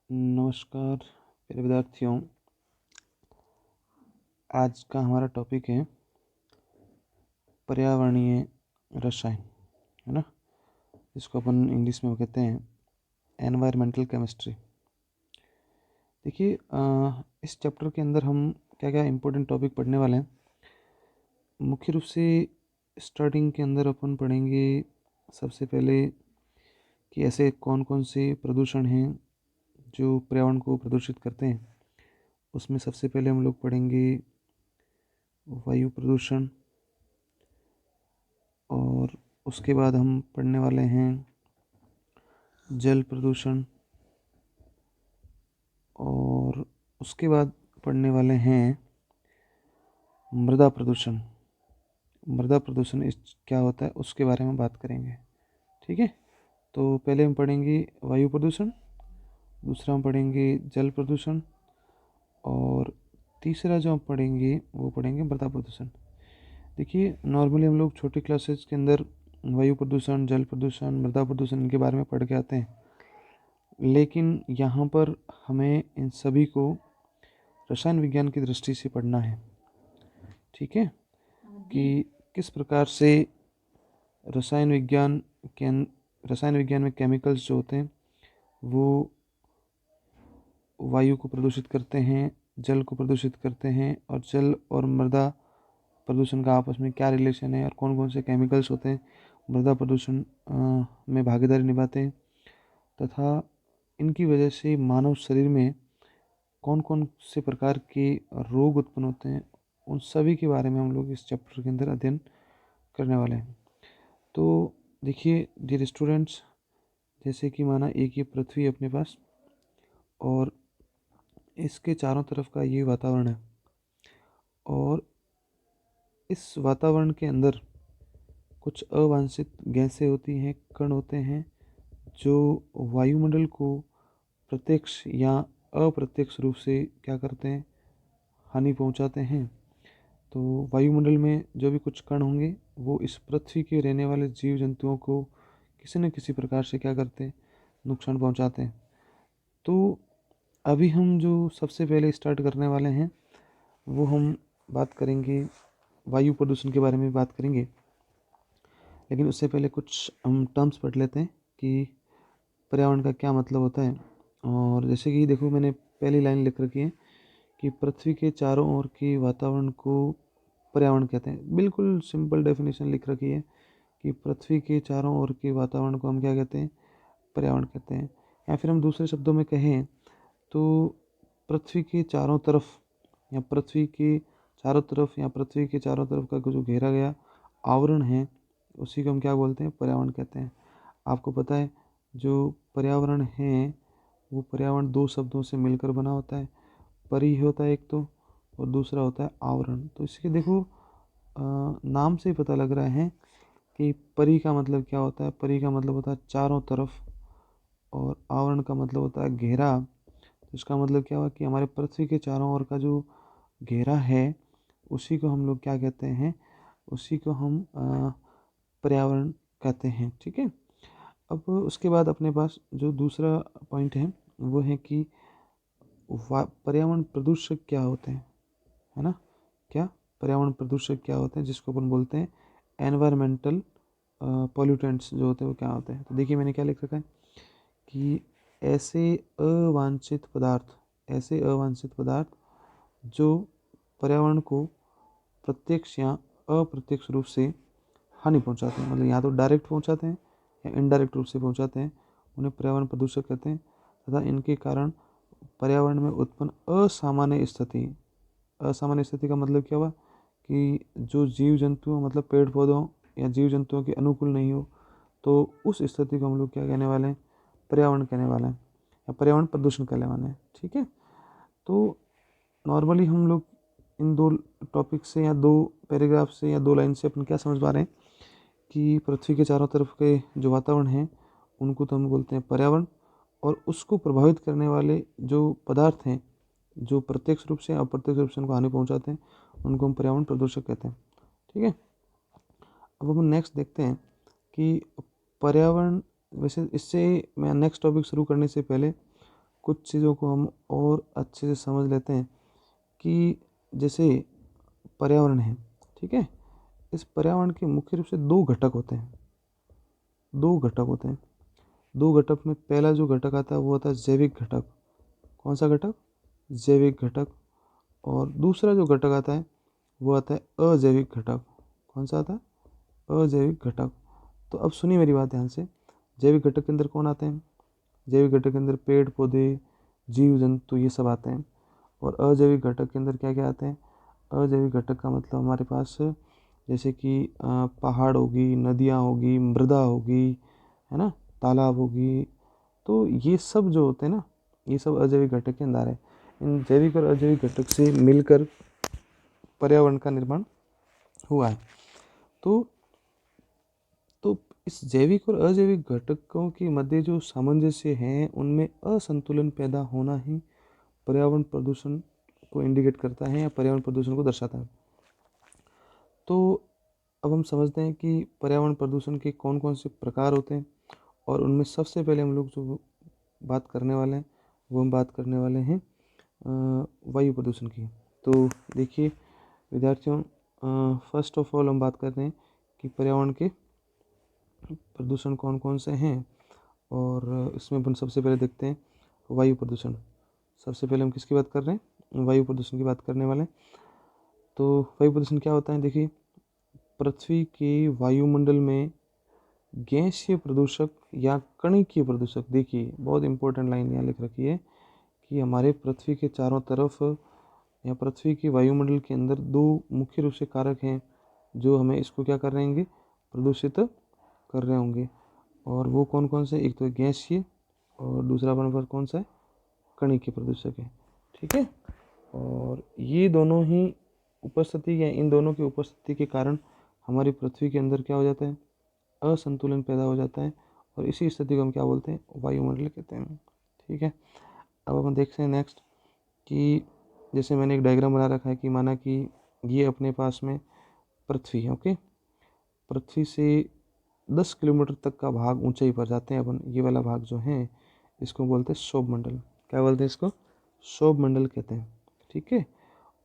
नमस्कार प्रिय विद्यार्थियों। आज का हमारा टॉपिक है पर्यावरणीय रसायन, है ना। इसको अपन इंग्लिश में कहते हैं एनवायरमेंटल केमिस्ट्री। देखिए, इस चैप्टर के अंदर हम क्या क्या इम्पोर्टेंट टॉपिक पढ़ने वाले हैं। मुख्य रूप से स्टार्टिंग के अंदर अपन पढ़ेंगे सबसे पहले कि ऐसे कौन कौन से प्रदूषण हैं जो पर्यावरण को प्रदूषित करते हैं। उसमें सबसे पहले हम लोग पढ़ेंगे वायु प्रदूषण, और उसके बाद हम पढ़ने वाले हैं जल प्रदूषण, और उसके बाद पढ़ने वाले हैं मृदा प्रदूषण। मृदा प्रदूषण इस क्या होता है उसके बारे में बात करेंगे, ठीक है। तो पहले हम पढ़ेंगे वायु प्रदूषण, दूसरा हम पढ़ेंगे जल प्रदूषण, और तीसरा जो हम पढ़ेंगे वो पढ़ेंगे मृदा प्रदूषण। देखिए, नॉर्मली हम लोग छोटी क्लासेस के अंदर वायु प्रदूषण, जल प्रदूषण, मृदा प्रदूषण इनके बारे में पढ़ के आते हैं, लेकिन यहाँ पर हमें इन सभी को रसायन विज्ञान की दृष्टि से पढ़ना है, ठीक है। कि किस प्रकार से रसायन विज्ञान के रसायन विज्ञान में केमिकल्स जो होते हैं वो वायु को प्रदूषित करते हैं, जल को प्रदूषित करते हैं, और जल और मृदा प्रदूषण का आपस में क्या रिलेशन है, और कौन कौन से केमिकल्स होते हैं मृदा प्रदूषण में भागीदारी निभाते हैं, तथा इनकी वजह से मानव शरीर में कौन कौन से प्रकार के रोग उत्पन्न होते हैं, उन सभी के बारे में हम लोग इस चैप्टर के अंदर अध्ययन करने वाले हैं। तो देखिए डियर स्टूडेंट्स, जैसे कि माना एक ये पृथ्वी है अपने पास, और इसके चारों तरफ का ये वातावरण है, और इस वातावरण के अंदर कुछ अवांछित गैसें होती हैं, कण होते हैं, जो वायुमंडल को प्रत्यक्ष या अप्रत्यक्ष रूप से क्या करते हैं, हानि पहुंचाते हैं। तो वायुमंडल में जो भी कुछ कण होंगे वो इस पृथ्वी के रहने वाले जीव जंतुओं को किसी न किसी प्रकार से क्या करते हैं, नुकसान पहुंचाते हैं। तो अभी हम जो सबसे पहले स्टार्ट करने वाले हैं वो हम बात करेंगे वायु प्रदूषण के बारे में बात करेंगे, लेकिन उससे पहले कुछ हम टर्म्स पढ़ लेते हैं कि पर्यावरण का क्या मतलब होता है। और जैसे कि देखो, मैंने पहली लाइन लिख रखी है कि पृथ्वी के चारों ओर के वातावरण को पर्यावरण कहते हैं। बिल्कुल सिंपल डेफिनेशन लिख रखी है कि पृथ्वी के चारों ओर के वातावरण को हम क्या कहते हैं, पर्यावरण कहते हैं। या फिर हम दूसरे शब्दों में कहें तो पृथ्वी के चारों तरफ, या पृथ्वी के चारों तरफ, या पृथ्वी के चारों तरफ का जो घेरा गया आवरण है उसी को हम क्या बोलते हैं, पर्यावरण कहते हैं। आपको पता है जो पर्यावरण है वो पर्यावरण दो शब्दों से मिलकर बना होता है। परि होता है एक तो, और दूसरा होता है आवरण। तो इसके देखो नाम से ही पता लग रहा है कि परि का मतलब क्या होता है। परि का मतलब होता है चारों तरफ, और आवरण का मतलब होता है घेरा। तो इसका मतलब क्या हुआ कि हमारे पृथ्वी के चारों ओर का जो घेरा है उसी को हम लोग क्या कहते हैं, उसी को हम पर्यावरण कहते हैं, ठीक है। अब उसके बाद अपने पास जो दूसरा पॉइंट है वो है कि पर्यावरण प्रदूषक क्या होते हैं, है ना। क्या पर्यावरण प्रदूषक क्या होते हैं, जिसको अपन बोलते हैं एनवायरमेंटल पॉल्यूटेंट्स जो होते हैं वो क्या होते हैं। तो देखिए मैंने क्या लिख रखा है कि ऐसे अवांछित पदार्थ, ऐसे अवांछित पदार्थ जो पर्यावरण को प्रत्यक्ष या अप्रत्यक्ष रूप से हानि पहुंचाते हैं, मतलब या तो डायरेक्ट पहुंचाते हैं या इनडायरेक्ट रूप से पहुंचाते हैं, उन्हें पर्यावरण प्रदूषक कहते हैं। तथा इनके कारण पर्यावरण में उत्पन्न असामान्य स्थिति, असामान्य स्थिति का मतलब क्या हुआ कि जो जीव जंतु मतलब पेड़ पौधों या जीव जंतुओं के अनुकूल नहीं हो, तो उस स्थिति को हम लोग क्या कहने वाले हैं, पर्यावरण कहने वाले हैं, या पर्यावरण प्रदूषण कहने वाले हैं, ठीक है। तो नॉर्मली हम लोग इन दो टॉपिक से या दो पैराग्राफ से या दो लाइन से अपन क्या समझ पा रहे हैं कि पृथ्वी के चारों तरफ के जो वातावरण है उनको तो हम बोलते हैं पर्यावरण, और उसको प्रभावित करने वाले जो पदार्थ हैं जो प्रत्यक्ष रूप से अप्रत्यक्ष रूप से उनको हानि पहुंचाते हैं उनको हम पर्यावरण प्रदूषक कहते हैं, ठीक है। अब हम नेक्स्ट देखते हैं कि पर्यावरण, वैसे इससे मैं नेक्स्ट टॉपिक शुरू करने से पहले कुछ चीज़ों को हम और अच्छे से समझ लेते हैं कि जैसे पर्यावरण है, ठीक है। इस पर्यावरण के मुख्य रूप से दो घटक होते हैं, दो घटक होते हैं। दो घटक में पहला जो घटक आता है वो होता है जैविक घटक। कौन सा घटक? जैविक घटक। और दूसरा जो घटक आता है वो आता है अजैविक घटक। कौन सा आता है? अजैविक घटक। तो अब सुनिए मेरी बात ध्यान से। जैविक घटक के अंदर कौन आते हैं? जैविक घटक के अंदर पेड़ पौधे, जीव जंतु, ये सब आते हैं। और अजैविक घटक के अंदर क्या क्या आते हैं? अजैविक घटक का मतलब हमारे पास जैसे कि पहाड़ होगी, नदियाँ होगी, मृदा होगी, है ना, तालाब होगी। तो ये सब जो होते हैं ना, ये सब अजैविक घटक के अंदर है। इन जैविक और अजैविक घटक से मिलकर पर्यावरण का निर्माण हुआ है। तो तो इस जैविक और अजैविक घटकों के मध्य जो सामंजस्य है, उनमें असंतुलन पैदा होना ही पर्यावरण प्रदूषण को इंडिकेट करता है या पर्यावरण प्रदूषण को दर्शाता है। तो अब हम समझते हैं कि पर्यावरण प्रदूषण के कौन कौन से प्रकार होते हैं। और उनमें सबसे पहले हम लोग जो बात करने वाले हैं वो हम बात करने वाले हैं वायु प्रदूषण की। तो देखिए विद्यार्थियों, फर्स्ट ऑफ ऑल हम बात करते हैं कि पर्यावरण के प्रदूषण कौन कौन से हैं। और इसमें अपन सबसे पहले देखते हैं वायु प्रदूषण। सबसे पहले हम किसकी बात कर रहे हैं? वायु प्रदूषण की बात करने वाले हैं। तो वायु प्रदूषण क्या होता है? देखिए, पृथ्वी के वायुमंडल में गैसीय प्रदूषक या कणिकीय प्रदूषक, देखिए बहुत इंपॉर्टेंट लाइन यहाँ लिख रखी है कि हमारे पृथ्वी के चारों तरफ या पृथ्वी के वायुमंडल के अंदर दो मुख्य रूप से कारक हैं जो हमें इसको क्या कर रहे होंगे? प्रदूषित कर रहे होंगे। और वो कौन कौन से? एक तो गैसीय और दूसरा अपन पर कौन सा है? कणिकीय प्रदूषक है, ठीक है। और ये दोनों ही उपस्थिति या इन दोनों की उपस्थिति के कारण हमारी पृथ्वी के अंदर क्या हो जाता है? असंतुलन पैदा हो जाता है। और इसी स्थिति को हम क्या बोलते हैं? वायुमंडल कहते हैं, ठीक है। अब हम देखते हैं नेक्स्ट कि जैसे मैंने एक डायग्राम बना रखा है कि माना कि ये अपने पास में पृथ्वी है, ओके। पृथ्वी से 10 किलोमीटर तक का भाग ऊंचाई पर जाते हैं अपन। ये वाला भाग जो है इसको बोलते हैं सौरमंडल। क्या बोलते हैं इसको? सौरमंडल कहते हैं, ठीक है।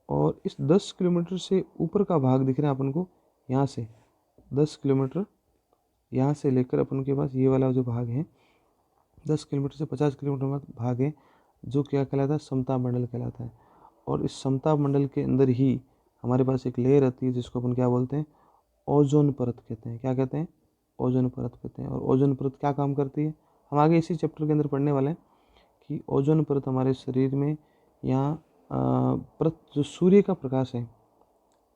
और इस 10 किलोमीटर से ऊपर का भाग दिख रहा है अपन को, यहाँ से 10 किलोमीटर, यहाँ से लेकर अपन के पास ये वाला जो भाग है 10 किलोमीटर से 50 किलोमीटर भाग है, जो क्या कहलाता है? समताप मंडल कहलाता है। और इस समताप मंडल के अंदर ही हमारे पास एक लेयर आती है जिसको अपन क्या बोलते हैं? ओजोन परत कहते हैं। क्या कहते हैं? ओजोन परत कहते हैं। और ओजोन परत क्या काम करती है? हम आगे इसी चैप्टर के अंदर पढ़ने वाले हैं कि ओजोन परत हमारे शरीर में यहाँ परत जो सूर्य का प्रकाश है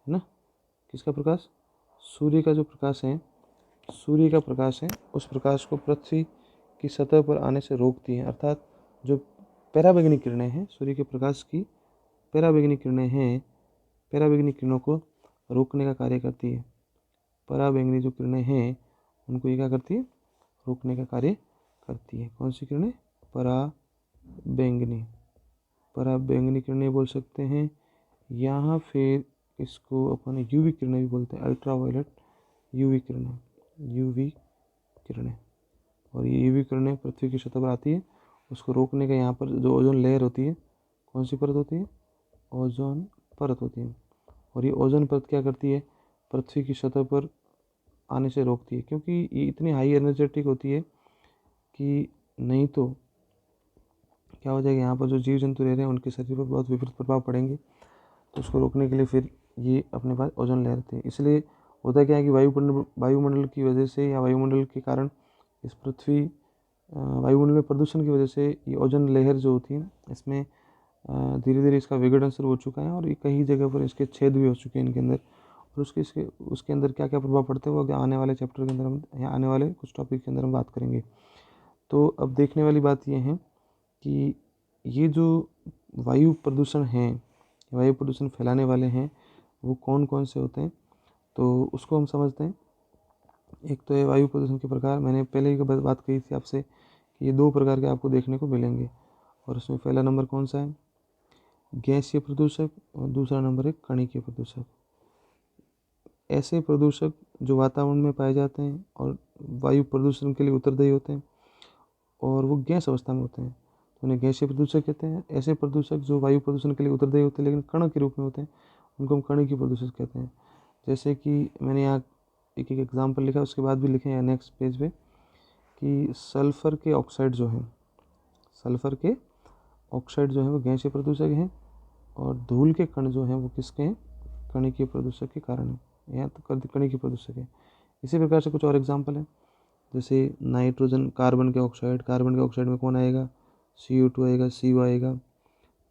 ना, किसका प्रकाश? सूर्य का जो प्रकाश है, सूर्य का प्रकाश है, उस प्रकाश को पृथ्वी की सतह पर आने से रोकती है। अर्थात जो पराबैंगनी किरणें हैं, सूर्य के प्रकाश की पराबैंगनी किरणें हैं, पराबैंगनी किरणों को रोकने का कार्य करती है। पराबैंगनी जो किरणें हैं उनको ये क्या करती है? रोकने का कार्य करती है। कौन सी किरणें? पराबैंगनी। पराबैंगनी किरणें बोल सकते हैं, यहाँ फिर इसको अपन यूवी किरणें भी बोलते हैं, अल्ट्रावायलेट यूवी किरणें, यूवी किरणें। और ये यूवी किरणें पृथ्वी की सतह पर आती है, उसको रोकने का यहाँ पर जो ओजोन लेयर होती है, कौन सी परत होती है? ओजोन परत होती है। और ये ओजोन परत क्या करती है? पृथ्वी की सतह पर आने से रोकती है, क्योंकि ये इतनी हाई एनर्जेटिक होती है कि नहीं तो क्या हो जाएगा, यहाँ पर जो जीव जंतु रह रहे हैं उनके शरीर पर बहुत विपरीत प्रभाव पड़ेंगे। तो उसको रोकने के लिए फिर ये अपने पास ओजोन लेयर थी। इसलिए होता क्या है कि वायुमंडल की वजह से या वायुमंडल के कारण इस पृथ्वी वायुमंडल में प्रदूषण की वजह से ये ओजोन लेयर जो होती है इसमें धीरे धीरे इसका विघटन शुरू हो चुका है। और ये कई जगह पर इसके छेद भी हो चुके हैं इनके अंदर। और उसके अंदर क्या क्या प्रभाव पड़ते हैं वो आने वाले चैप्टर के अंदर हम या आने वाले कुछ टॉपिक के अंदर हम बात करेंगे। तो अब देखने वाली बात यह है कि ये जो वायु प्रदूषण हैं, वायु प्रदूषण फैलाने वाले हैं, वो कौन कौन से होते हैं, तो उसको हम समझते हैं। एक तो है वायु प्रदूषण के प्रकार, मैंने पहले ही बात कही थी आपसे कि ये दो प्रकार के आपको देखने को मिलेंगे। और उसमें पहला नंबर कौन सा है? गैसीय प्रदूषक। और दूसरा नंबर है कणिकीय प्रदूषक। ऐसे प्रदूषक जो वातावरण में पाए जाते हैं और वायु प्रदूषण के लिए उत्तरदायी होते हैं और वो गैस अवस्था में होते हैं। तो उन्हें गैसीय प्रदूषक कहते हैं। ऐसे प्रदूषक जो वायु प्रदूषण के लिए उत्तरदायी होते हैं लेकिन कण के रूप में होते हैं, उनको हम कणिकीय प्रदूषक कहते हैं। जैसे कि मैंने यहाँ एक एक एग्जाम्पल लिखा, उसके बाद भी लिखे हैं नेक्स्ट पेज पे, कि सल्फ़र के ऑक्साइड जो हैं, सल्फ़र के ऑक्साइड जो है वो गैसीय प्रदूषक हैं, और धूल के कण जो हैं वो किसके हैं, कणिकीय प्रदूषक के कारण है, यहाँ तो कणिकीय प्रदूषक है। इसी प्रकार से कुछ और एग्जाम्पल है, जैसे नाइट्रोजन, कार्बन के ऑक्साइड में कौन आएगा, CO2 आएगा, CO आएगा।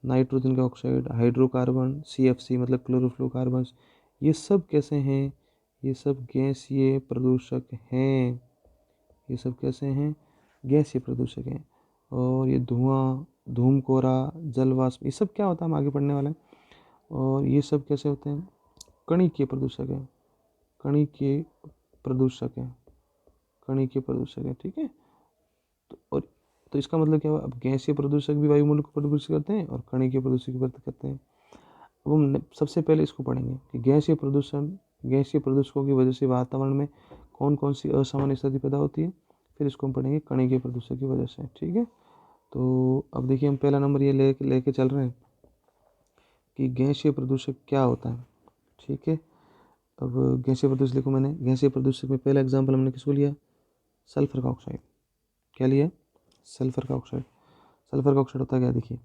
नाइट्रोजन का ऑक्साइड, हाइड्रोकार्बन, CFC मतलब क्लोरोफ्लोरोकार्बन, ये सब कैसे हैं, ये सब गैसीय प्रदूषक हैं। ये सब कैसे हैं, गैसीय प्रदूषक हैं। और ये धुआं, धूम कोहरा, जल वाष्प, ये सब क्या होता है हम आगे पढ़ने वाले हैं। और ये सब कैसे होते हैं, कणिकीय प्रदूषक है, कणिकीय प्रदूषक है, कणिकीय प्रदूषक है, ठीक है। और तो इसका मतलब क्या हुआ, अब गैसीय प्रदूषक भी वायुमंडल को प्रदूषित करते हैं और कणिकीय प्रदूषक भी करते हैं। अब हम सबसे पहले इसको पढ़ेंगे कि गैसीय प्रदूषण, गैसीय प्रदूषकों की वजह से वातावरण में कौन कौन सी असामान्य स्थिति पैदा होती है, फिर इसको हम पढ़ेंगे कणिकीय प्रदूषक की वजह से, ठीक है। तो अब देखिए हम पहला नंबर ये लेके चल रहे हैं कि गैसीय प्रदूषक क्या होता है, ठीक है। अब गैसीय प्रदूषक लिखो मैंने, गैसीय प्रदूषक में पहला एग्जाम्पल हमने किसको लिया, सल्फर का ऑक्साइड। क्या लिया, सल्फर का ऑक्साइड। सल्फर का ऑक्साइड होता है क्या, देखिए,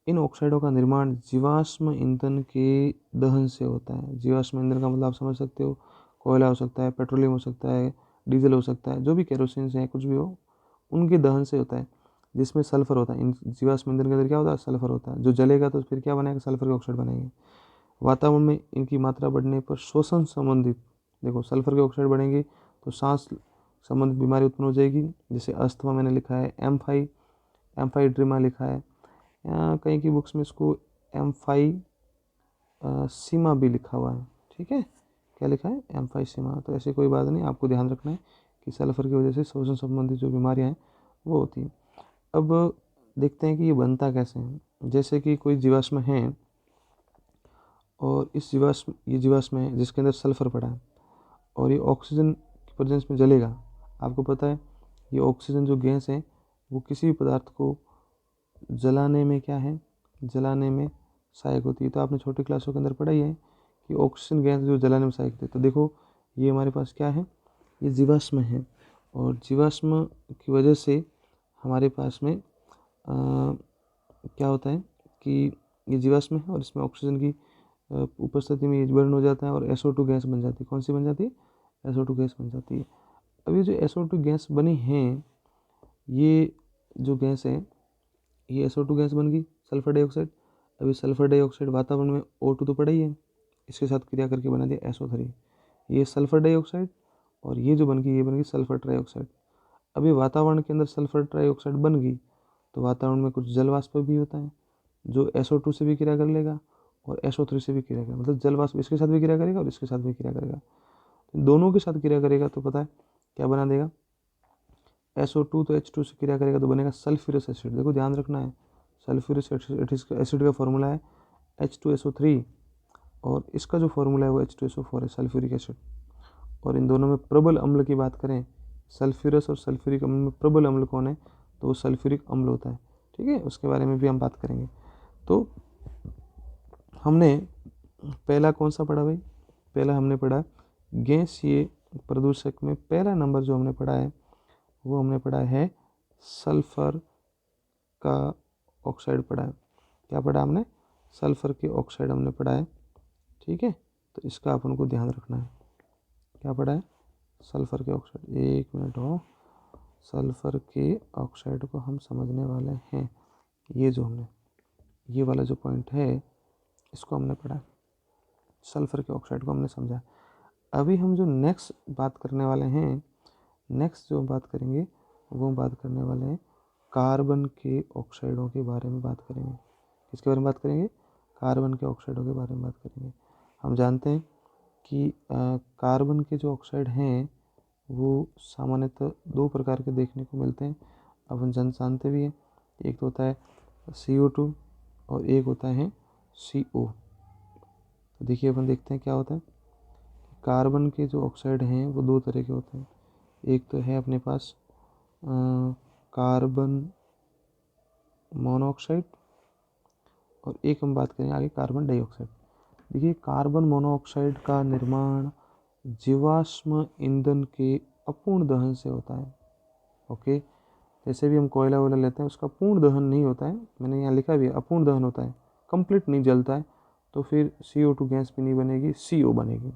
इन ऑक्साइडों का निर्माण जीवाश्म ईंधन के दहन से होता है। जीवाश्म ईंधन का मतलब आप समझ सकते हो, कोयला हो सकता है, पेट्रोलियम हो सकता है, डीजल हो सकता है, जो भी केरोसिन से है, कुछ भी हो, उनके दहन से होता है, जिसमें सल्फर होता है। इन जीवाश्म ईंधन के अंदर क्या होता है, सल्फर होता है, जो जलेगा तो फिर क्या बनेगा, सल्फर के ऑक्साइड बनेंगे। वातावरण में इनकी मात्रा बढ़ने पर श्वसन संबंधित, देखो सल्फर के ऑक्साइड बढ़ेंगे तो सांस संबंधित बीमारी उत्पन्न हो जाएगी, जैसे अस्थमा मैंने लिखा है, एम्फाइड्रीमा लिखा है, यहाँ कहीं की बुक्स में इसको एम्फाइसीमा भी लिखा हुआ है, ठीक है। क्या लिखा है, एम्फाइसीमा। तो ऐसे कोई बात नहीं, आपको ध्यान रखना है कि सल्फर की वजह से श्वसन संबंधित जो बीमारियाँ हैं वो होती हैं। अब देखते हैं कि ये बनता कैसे है। जैसे कि कोई जीवाश्म है और ये जीवाश्म है जिसके अंदर सल्फर पड़ा है और ये ऑक्सीजन की प्रेजेंस में जलेगा। आपको पता है ये ऑक्सीजन जो गैस है वो किसी भी पदार्थ को जलाने में क्या है, जलाने में सहायक होती है। तो आपने छोटी क्लासों के अंदर पढ़ा ही है कि ऑक्सीजन गैस जो जलाने में सहायक होती है। तो देखो ये हमारे पास क्या है, ये जीवाश्म है, और जीवाश्म की वजह से हमारे पास में क्या होता है कि ये जीवाश्म है और इसमें ऑक्सीजन की उपस्थिति में ये बर्न हो जाता है और SO2 गैस बन जाती है। कौन सी बन जाती है, SO2 गैस बन जाती है। अब ये जो SO2 गैस बनी है, ये जो गैस है ये SO2 गैस बन गई, सल्फर डाइऑक्साइड। अभी सल्फर डाइऑक्साइड वातावरण में O2 तो पड़ा ही है, इसके साथ क्रिया करके बना दिया SO3, ये सल्फर डाइऑक्साइड, और ये जो बन गई ये बन गई सल्फर ट्राइऑक्साइड। अभी वातावरण के अंदर सल्फर ट्राइऑक्साइड बन गई तो वातावरण में कुछ जल वाष्प भी होता है जो SO2 से भी क्रिया कर लेगा और SO3 से भी क्रिया करेगा, मतलब जल वाष्प इसके साथ भी क्रिया करेगा और इसके साथ भी क्रिया करेगा। दोनों के साथ क्रिया करेगा तो पता है क्या बना देगा, SO2 तो H2 से क्रिया करेगा तो बनेगा सल्फ्यूरस एसिड। देखो ध्यान रखना है, सल्फ्यूरस एसिड का फॉर्मूला है H2SO3 और इसका जो फॉर्मूला है वो H2SO4 है, सल्फ्यूरिक एसिड। और इन दोनों में प्रबल अम्ल की बात करें, सल्फ्यूरस और सल्फ्यूरिक अम्ल में प्रबल अम्ल कौन है, तो वो सल्फ्यूरिक अम्ल होता है, ठीक है। उसके बारे में भी हम बात करेंगे। तो हमने पहला कौन सा पढ़ा भाई, पहला हमने पढ़ा गैसीय प्रदूषक में पहला नंबर जो हमने पढ़ा है वो हमने पढ़ा है सल्फर का ऑक्साइड पढ़ा है। क्या पढ़ा हमने, सल्फर के ऑक्साइड हमने पढ़ा है, ठीक है। तो इसका अपन को ध्यान रखना है, क्या पढ़ा है, सल्फर के ऑक्साइड। एक मिनट हो, सल्फर के ऑक्साइड को हम समझने वाले हैं। ये जो हमने ये वाला जो पॉइंट है इसको हमने पढ़ा, सल्फर के ऑक्साइड को हमने समझा। अभी हम जो नेक्स्ट बात करने वाले हैं, नेक्स्ट जो बात करेंगे वो बात करने वाले हैं कार्बन के ऑक्साइडों के बारे में बात करेंगे। किसके बारे में बात करेंगे, कार्बन के ऑक्साइडों के बारे में बात करेंगे। हम जानते हैं कि कार्बन के जो ऑक्साइड हैं वो सामान्यतः दो प्रकार के देखने को मिलते हैं, अपन जानते भी हैं। एक तो होता है CO2 और एक होता है CO। तो देखिए अपन देखते हैं क्या होता है। कार्बन के जो ऑक्साइड हैं वो दो तरह के होते हैं। एक तो है अपने पास कार्बन मोनोऑक्साइड और एक हम बात करें आगे कार्बन डाइऑक्साइड। देखिए कार्बन मोनोऑक्साइड का निर्माण जीवाश्म ईंधन के अपूर्ण दहन से होता है। ओके, जैसे भी हम कोयला वोयला लेते हैं उसका पूर्ण दहन नहीं होता है, मैंने यहाँ लिखा भी है अपूर्ण दहन होता है, कंप्लीट नहीं जलता है, तो फिर CO2 गैस भी नहीं बनेगी, CO बनेगी।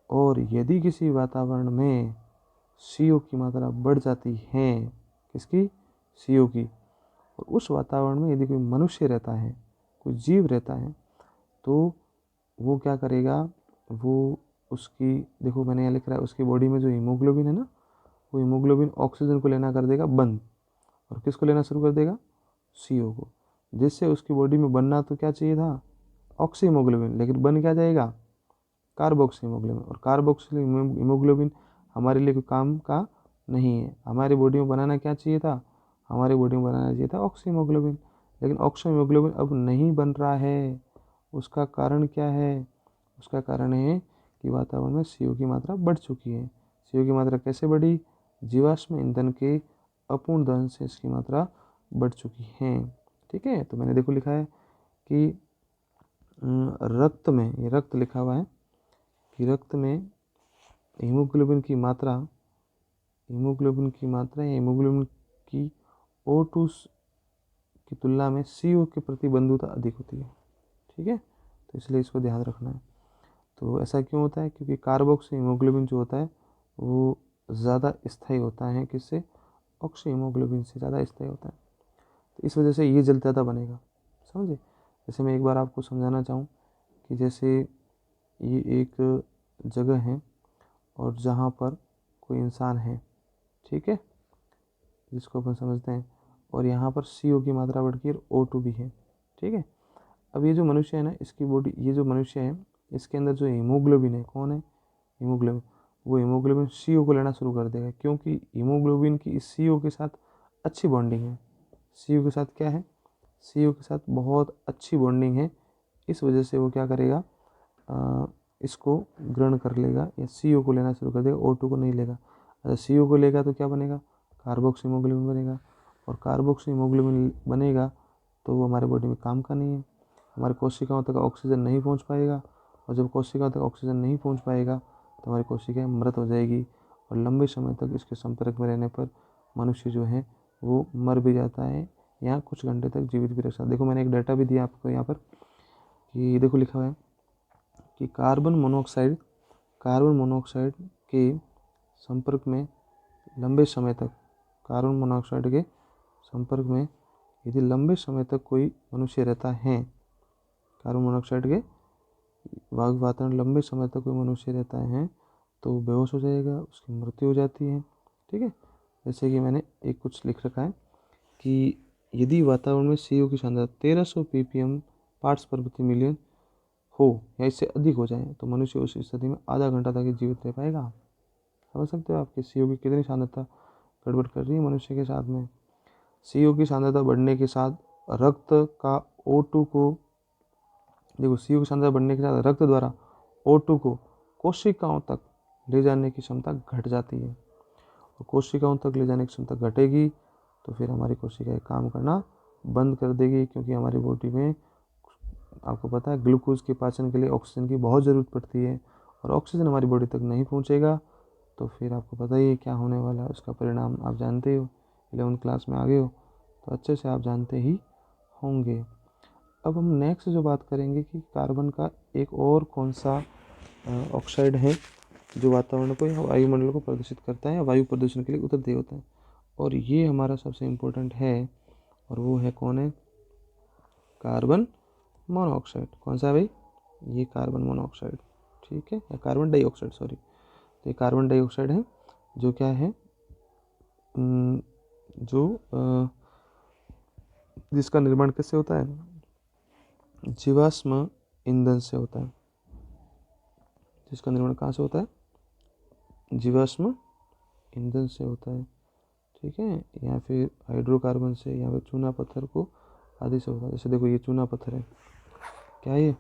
और यदि किसी वातावरण में CO की मात्रा बढ़ जाती है, किसकी, CO की, और उस वातावरण में यदि कोई मनुष्य रहता है, कोई जीव रहता है, तो वो क्या करेगा, वो उसकी, देखो मैंने यहाँ लिख रहा है, उसकी बॉडी में जो हीमोग्लोबिन है ना, वो हीमोग्लोबिन ऑक्सीजन को लेना कर देगा बंद, और किसको लेना शुरू कर देगा, CO को। जिससे उसकी बॉडी में बनना तो क्या चाहिए था, ऑक्सी हीमोग्लोबिन, लेकिन बन क्या जाएगा, कार्बोक्सी हीमोग्लोबिन। और कार्बोक्सी हीमोग्लोबिन हमारे लिए कोई काम का नहीं है। हमारी बॉडी में बनाना क्या चाहिए था, हमारी बॉडी में बनाना चाहिए था ऑक्सी हीमोग्लोबिन, लेकिन ऑक्सी हीमोग्लोबिन अब नहीं बन रहा है। उसका कारण क्या है, उसका कारण है कि वातावरण में CO की मात्रा बढ़ चुकी है। CO की मात्रा कैसे बढ़ी, जीवाश्म ईंधन के अपूर्ण दहन से इसकी मात्रा बढ़ चुकी है। ठीक है, तो मैंने देखो लिखा है कि रक्त में, ये रक्त लिखा हुआ है कि रक्त में हीमोग्लोबिन की मात्रा या हीमोग्लोबिन की O2 की तुलना में CO के प्रति बंधुता अधिक होती है। ठीक है, तो इसलिए इसको ध्यान रखना है। तो ऐसा क्यों होता है, क्योंकि कार्बोक्सी हीमोग्लोबिन जो होता है वो ज़्यादा स्थायी होता है, किससे, ऑक्सी हीमोग्लोबिन से ज़्यादा स्थायी होता है। तो इस वजह से ये जल ज़्यादा बनेगा, समझे। जैसे मैं एक बार आपको समझाना चाहूँ कि जैसे ये एक जगह है और जहाँ पर कोई इंसान है, ठीक है, जिसको अपन समझते हैं, और यहाँ पर CO की मात्रा बढ़ के O2 भी है। ठीक है, अब ये जो मनुष्य है ना, इसकी बॉडी, ये जो मनुष्य है, इसके अंदर जो हीमोग्लोबिन है, कौन है, हीमोग्लोबिन, वो हीमोग्लोबिन CO को लेना शुरू कर देगा, क्योंकि हीमोग्लोबिन की इस CO के साथ अच्छी बॉन्डिंग है। CO के साथ क्या है, CO के साथ बहुत अच्छी बॉन्डिंग है। इस वजह से वो क्या करेगा, इसको ग्रहण कर लेगा या CO को लेना शुरू कर देगा, O2 को नहीं लेगा। अगर CO को लेगा तो क्या बनेगा, कार्बोक्सी हीमोग्लोबिन बनेगा, और कार्बोक्सी हीमोग्लोबिन बनेगा तो वो हमारे बॉडी में काम का नहीं है। हमारी कोशिकाओं तक ऑक्सीजन नहीं पहुंच पाएगा, और जब कोशिकाओं तक ऑक्सीजन नहीं पहुंच पाएगा तो हमारी कोशिकाएं मृत हो जाएगी, और लंबे समय तक इसके संपर्क में रहने पर मनुष्य जो है वो मर भी जाता है या कुछ घंटे तक जीवित भी रह सकता है। देखो मैंने एक डाटा भी दिया आपको यहाँ पर कि देखो लिखा हुआ है कि कार्बन मोनोऑक्साइड के संपर्क में लंबे समय तक, कार्बन मोनोऑक्साइड के संपर्क में यदि लंबे समय तक कोई मनुष्य रहता है, कार्बन मोनोऑक्साइड के वातावरण लंबे समय तक कोई मनुष्य रहता है तो वो बेहोश हो जाएगा, उसकी मृत्यु हो जाती है। ठीक है, जैसे कि मैंने एक कुछ लिख रखा है कि यदि वातावरण में CO की सांद्रता 1300 ppm पार्ट्स पर प्रति मिलियन हो या इससे अधिक हो जाए तो मनुष्य उस स्थिति में आधा घंटा तक जीवित रह पाएगा। समझ सकते हो आपके CO की कितनी सांद्रता गड़बड़ कर रही है मनुष्य के साथ में। CO की सांद्रता बढ़ने के साथ रक्त का O2 को, देखो CO की सांद्रता बढ़ने के साथ रक्त द्वारा O2 को कोशिकाओं तक ले जाने की क्षमता घट जाती है, और कोशिकाओं तक ले जाने की क्षमता घटेगी तो फिर हमारी कोशिकाएं काम करना बंद कर देगी, क्योंकि हमारी बॉडी में आपको पता है ग्लूकोज के पाचन के लिए ऑक्सीजन की बहुत ज़रूरत पड़ती है, और ऑक्सीजन हमारी बॉडी तक नहीं पहुंचेगा तो फिर आपको पता ही है क्या होने वाला है, उसका परिणाम आप जानते हो, 11th क्लास में आ गए हो तो अच्छे से आप जानते ही होंगे। अब हम नेक्स्ट जो बात करेंगे कि कार्बन का एक और कौन सा ऑक्साइड है जो वातावरण को या वायुमंडल को प्रदूषित करता है या वायु प्रदूषण के लिए उत्तरदायी होता है, और ये हमारा सबसे इम्पोर्टेंट है, और वो है कौन है, कार्बन मोनोऑक्साइड। कौन सा है भाई, ये कार्बन मोनोऑक्साइड, ठीक है, या कार्बन डाइऑक्साइड, सॉरी, तो ये कार्बन डाइऑक्साइड है जो क्या है, जो जिसका निर्माण कैसे होता है, जीवाश्म ईंधन से होता है। जिसका निर्माण कहाँ से होता है, जीवाश्म ईंधन से होता है, ठीक है, या फिर हाइड्रोकार्बन से, या फिर चूना पत्थर को आदि से होता है। जैसे देखो ये चूना पत्थर है, क्या है ये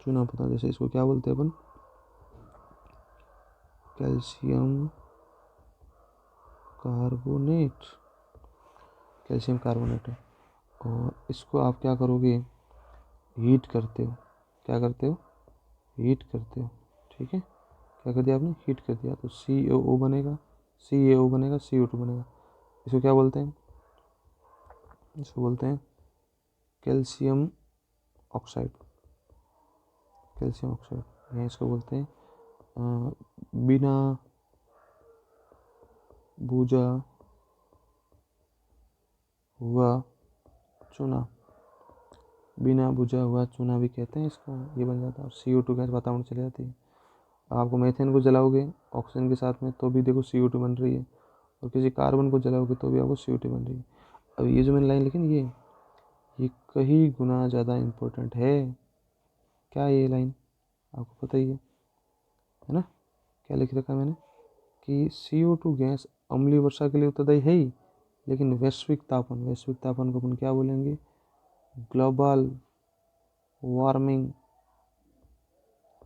चूना पत्थर, जैसे इसको क्या बोलते हैं अपन, कैल्शियम कार्बोनेट, कैल्शियम कार्बोनेट है। और इसको आप क्या करोगे, हीट करते हो। क्या करते हो, हीट करते हो। ठीक है, क्या कर दिया आपने, हीट कर दिया, तो CaO बनेगा, CaO बनेगा, CO2 बनेगा। इसको क्या बोलते हैं, इसको बोलते हैं कैल्शियम ऑक्साइड। कैल्शियम ऑक्साइड, या इसको बोलते हैं बिना बुझा हुआ चूना। बिना बुझा हुआ चूना भी कहते हैं इसको, ये बन जाता है। और CO2 गैस वातावरण चली जाती है। आपको मीथेन को जलाओगे ऑक्सीजन के साथ में तो भी देखो CO2 बन रही है, और किसी कार्बन को जलाओगे तो भी आपको CO2 बन रही है। अब ये जो मैंने लाइन लिखी ना, ये कहीं गुना ज़्यादा इम्पोर्टेंट है। क्या है ये लाइन, आपको पता ही है ना। क्या लिख रखा है मैंने कि CO2 गैस अम्लीय वर्षा के लिए उत्तरदायी है ही, लेकिन वैश्विक तापन को अपन क्या बोलेंगे, ग्लोबल वार्मिंग।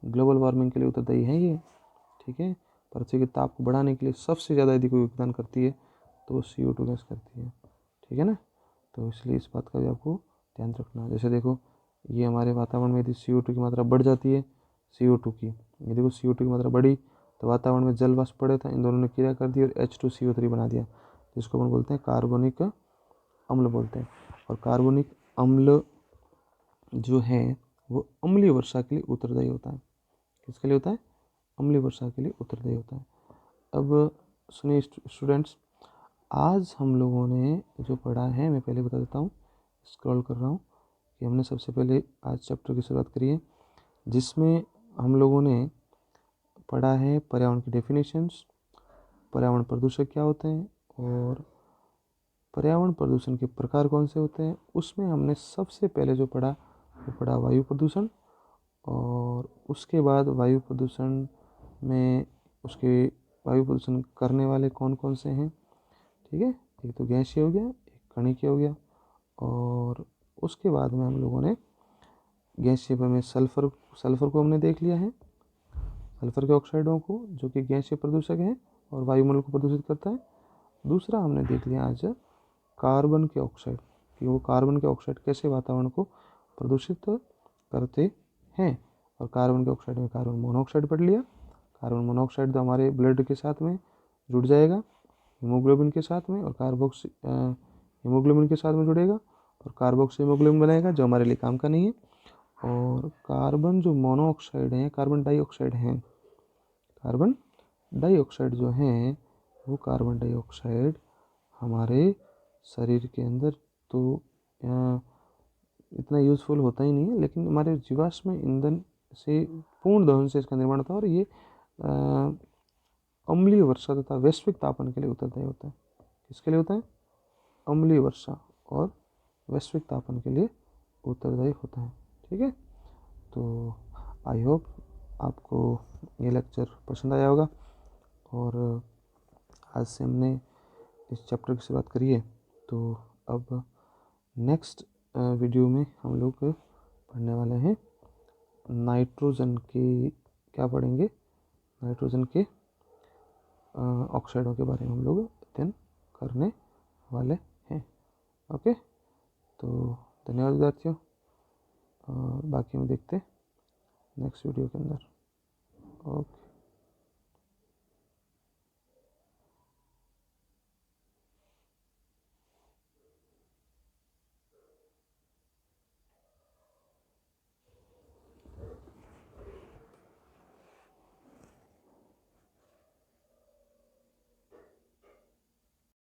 ग्लोबल वार्मिंग के लिए उत्तरदायी है ये। ठीक है, पृथ्वी के ताप को बढ़ाने के लिए सबसे ज़्यादा यदि कोई योगदान करती है तो वो CO2 गैस करती है। ठीक है ना, तो इसलिए इस बात का भी आपको ध्यान रखना है। जैसे देखो, ये हमारे वातावरण में यदि CO2 की मात्रा बढ़ जाती है, CO2 की, ये देखो CO2 की मात्रा बढ़ी तो वातावरण में जल वाष्प पड़े था, इन दोनों ने क्रिया कर दी और H2CO3 बना दिया, जिसको अपन बोलते हैं कार्बनिक अम्ल बोलते हैं। और कार्बनिक अम्ल जो है वो अम्लीय वर्षा के लिए उत्तरदायी होता है। किसके लिए होता है, अम्लीय वर्षा के लिए उत्तरदायी होता है। अब सुनिए स्टूडेंट्स, आज हम लोगों ने जो पढ़ा है, मैं पहले बता देता हूँ, स्क्रॉल कर रहा हूँ, कि हमने सबसे पहले आज चैप्टर की शुरुआत करी है, जिसमें हम लोगों ने पढ़ा है पर्यावरण की डेफिनेशंस, पर्यावरण प्रदूषक क्या होते हैं, और पर्यावरण प्रदूषण के प्रकार कौन से होते हैं। उसमें हमने सबसे पहले जो पढ़ा वो पढ़ा वायु प्रदूषण, और उसके बाद वायु प्रदूषण में उसके वायु प्रदूषण करने वाले कौन कौन से हैं। ठीक है, एक तो गैसीय हो गया, एक कणिकीय हो गया, और उसके बाद में हम लोगों ने गैसीय में सल्फर को हमने देख लिया है, सल्फर के ऑक्साइडों को, जो कि गैसीय प्रदूषक है और वायुमंडल को प्रदूषित करता है। दूसरा हमने देख लिया आज कार्बन के ऑक्साइड, कि वो कार्बन के ऑक्साइड कैसे वातावरण को प्रदूषित करते हैं। और कार्बन के ऑक्साइड में कार्बन मोनोऑक्साइड पढ़ लिया। कार्बन मोनोऑक्साइड तो हमारे ब्लड के साथ में जुड़ जाएगा हीमोग्लोबिन के साथ में, और हीमोग्लोबिन के साथ में जुड़ेगा और कार्बोक्सी हीमोग्लोबिन बनाएगा, जो हमारे लिए काम का नहीं है। और कार्बन जो मोनोऑक्साइड है, कार्बन डाइऑक्साइड है, कार्बन डाइऑक्साइड जो है वो कार्बन डाइऑक्साइड हमारे शरीर के अंदर तो इतना यूज़फुल होता ही नहीं है, लेकिन हमारे जीवाश्म ईंधन से पूर्ण दहन से इसका निर्माण होता है, और ये अम्लीय वर्षा तथा वैश्विक तापन के लिए उत्तरदायी होता है। किसके लिए होता है, अम्लीय वर्षा और वैश्विक तापन के लिए उत्तरदायी होता है। ठीक है, तो आई होप आपको ये लेक्चर पसंद आया होगा, और आज से हमने इस चैप्टर की शुरुआत करी है। तो अब नेक्स्ट वीडियो में हम लोग पढ़ने वाले हैं नाइट्रोजन के, क्या पढ़ेंगे, नाइट्रोजन के ऑक्साइडों के बारे में हम लोग अध्ययन करने वाले हैं। ओके, तो धन्यवाद विद्यार्थियों, और बाकी हम देखते हैं नेक्स्ट वीडियो के अंदर। ओके।